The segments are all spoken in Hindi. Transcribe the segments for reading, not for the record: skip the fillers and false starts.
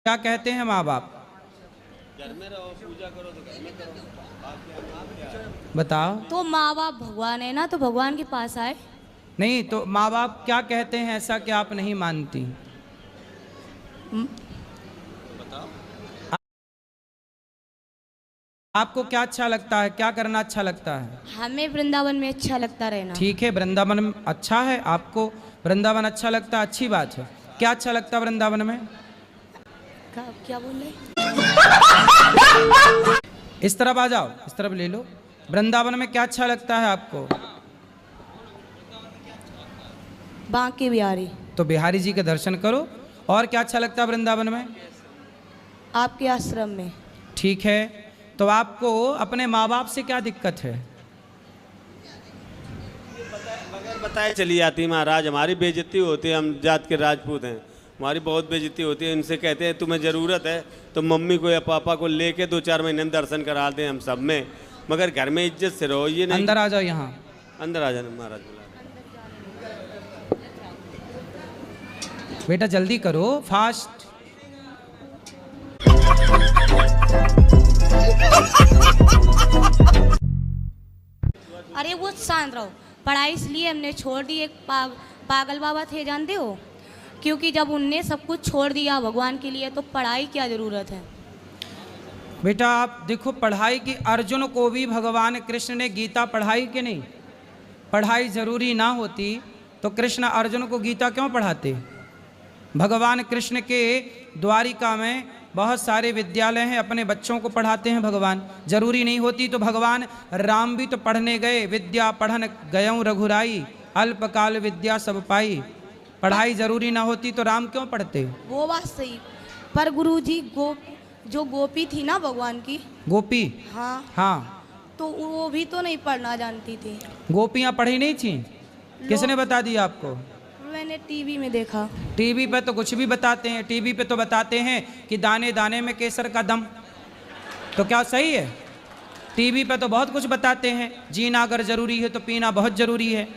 क्या कहते हैं माँ बाप? घर में रहो, पूजा करो तो घर में करो। बताओ। तो माँ बाप भगवान है ना, तो भगवान के पास आए। नहीं तो माँ बाप क्या कहते हैं ऐसा कि आप नहीं मानती? बताओ। आपको क्या अच्छा लगता है, क्या करना अच्छा लगता है? हमें वृंदावन में अच्छा लगता रहना। ठीक है, वृंदावन में अच्छा है, आपको वृंदावन अच्छा लगता है, अच्छी बात है। क्या अच्छा लगता है वृंदावन में? क्या बोल रहे? इस तरफ आ जाओ, इस तरफ ले लो। वृंदावन में क्या अच्छा लगता है आपको? बांके बिहारी। तो बिहारी जी के दर्शन करो। और क्या अच्छा लगता है वृंदावन में? आपके आश्रम में। ठीक है, तो आपको अपने माँ बाप से क्या दिक्कत है? बगैर बताए चली जाती महाराज, हमारी बेइज्जती होती है, हम जात के राजपूत हैं, हमारी बहुत बेइज्जती होती है। इनसे कहते हैं तुम्हें ज़रूरत है तो मम्मी को या पापा को लेके 2-4 महीने में दर्शन करा दें हम सब में, मगर घर में इज्जत से रहो। ये नहीं अंदर आ जाओ, यहाँ अंदर आ जाना महाराज बुला। बेटा जल्दी करो, फास्ट। अरे वो शांत रहो। पढ़ाई इसलिए हमने छोड़ दी, एक पागल बाबा थे जानते हो, क्योंकि जब उनने सब कुछ छोड़ दिया भगवान के लिए तो पढ़ाई क्या ज़रूरत है। बेटा आप देखो, पढ़ाई की अर्जुन को भी भगवान कृष्ण ने गीता पढ़ाई कि नहीं? पढ़ाई जरूरी ना होती तो कृष्ण अर्जुन को गीता क्यों पढ़ाते? भगवान कृष्ण के द्वारिका में बहुत सारे विद्यालय हैं, अपने बच्चों को पढ़ाते हैं भगवान। जरूरी नहीं होती तो भगवान राम भी तो पढ़ने गए। विद्या पढ़न गयऊँ रघुराई, अल्पकाल विद्या सब पाई। पढ़ाई जरूरी ना होती तो राम क्यों पढ़ते? वो बात सही, पर गुरुजी जो गोपी थी ना भगवान की, गोपी, हाँ हाँ, तो वो भी तो नहीं पढ़ना जानती थी। गोपियाँ पढ़ी नहीं थी? किसने बता दिया आपको? मैंने टीवी में देखा। टीवी पे तो कुछ भी बताते हैं। टीवी पे तो बताते हैं कि दाने दाने में केसर का दम। तो क्या सही है? टीवी पे तो बहुत कुछ बताते हैं, जीना अगर ज़रूरी है तो पीना बहुत ज़रूरी है।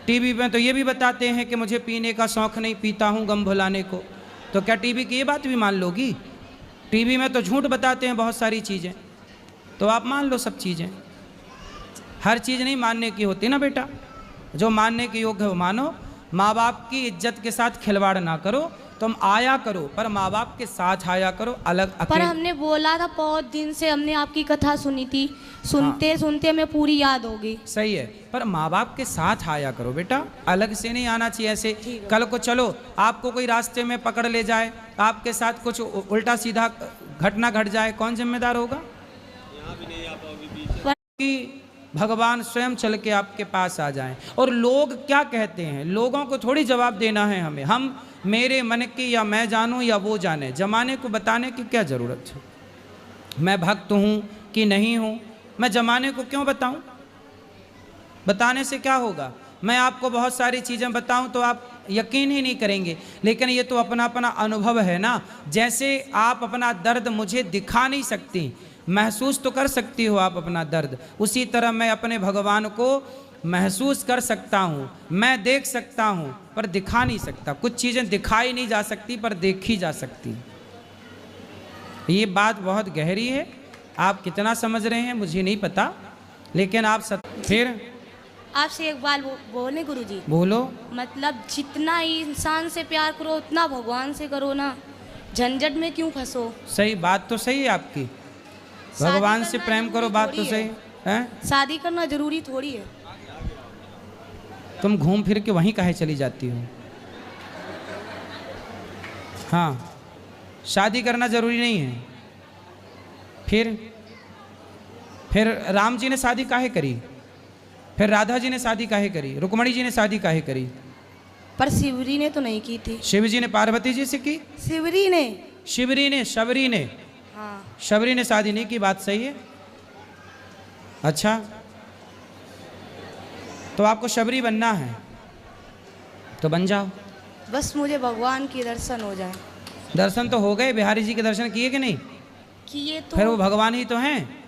टीवी पे तो ये भी बताते हैं कि मुझे पीने का शौक़ नहीं, पीता हूँ गम भुलाने को। तो क्या टीवी की ये बात भी मान लोगी? टीवी में तो झूठ बताते हैं बहुत सारी चीज़ें, तो आप मान लो सब चीज़ें। हर चीज़ नहीं मानने की होती ना बेटा, जो मानने के योग्य हो मानो। माँ बाप की इज्जत के साथ खिलवाड़ ना करो। तुम आया करो पर माँ बाप के साथ आया करो, अलग पर अकेले। हमने बोला था, बहुत दिन से हमने आपकी कथा सुनी थी, सुनते सुनते हमें पूरी याद हो गई। सही है, पर माँ बाप के साथ आया करो बेटा, अलग से नहीं आना चाहिए ऐसे। कल को चलो आपको कोई रास्ते में पकड़ ले जाए, आपके साथ कुछ उल्टा सीधा घटना घट जाए, कौन जिम्मेदार होगा? कि भगवान स्वयं चल के आपके पास आ जाएं। और लोग क्या कहते हैं, लोगों को थोड़ी जवाब देना है हमें। हम मेरे मन की या मैं जानूं या वो जाने, जमाने को बताने की क्या ज़रूरत है? मैं भक्त हूँ कि नहीं हूँ, मैं जमाने को क्यों बताऊं? बताने से क्या होगा? मैं आपको बहुत सारी चीज़ें बताऊं तो आप यकीन ही नहीं करेंगे, लेकिन ये तो अपना अपना अनुभव है ना। जैसे आप अपना दर्द मुझे दिखा नहीं सकती, महसूस तो कर सकती हो आप अपना दर्द, उसी तरह मैं अपने भगवान को महसूस कर सकता हूँ, मैं देख सकता हूँ पर दिखा नहीं सकता। कुछ चीज़ें दिखाई नहीं जा सकती पर देखी जा सकती। ये बात बहुत गहरी है, आप कितना समझ रहे हैं मुझे नहीं पता, लेकिन आप फिर आपसे एक बात बोले गुरुजी। बोलो। मतलब जितना इंसान से प्यार करो उतना भगवान से करो ना, झंझट में क्यों फंसो। सही बात तो सही है आपकी, भगवान से प्रेम करो, बात तो सही है। शादी करना जरूरी थोड़ी है। तुम घूम फिर के वहीं काहे चली जाती हो? हाँ, शादी करना जरूरी नहीं है। फिर राम जी ने शादी काहे करी? फिर राधा जी ने शादी काहे करी? रुक्मणी जी ने शादी काहे करी? पर शिवरी ने तो नहीं की थी। शिव जी ने पार्वती जी से की। शिवरी ने, शबरी ने, हाँ, शबरी ने शादी नहीं की, बात सही है। अच्छा, तो आपको शबरी बनना है तो बन जाओ, बस मुझे भगवान के दर्शन हो जाए। दर्शन तो हो गए, बिहारी जी के दर्शन किए कि नहीं किए तो। फिर वो भगवान ही तो हैं।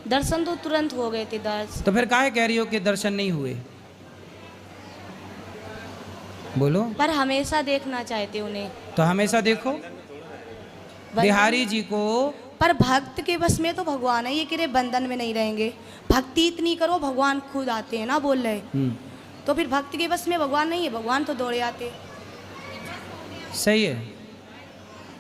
दर्शन तो तुरंत हो गए थे। तो फिर काहे कह रही हो कि दर्शन नहीं हुए? बोलो। पर हमेशा देखना चाहते उन्हें। तो हमेशा देखो बिहारी जी को। पर भक्त के बस में तो भगवान है, ये कि रे बंधन में नहीं रहेंगे। भक्ति इतनी करो भगवान खुद आते हैं ना, बोल रहे। तो फिर भक्त के बस में भगवान नहीं है, भगवान तो दौड़े आते। सही है।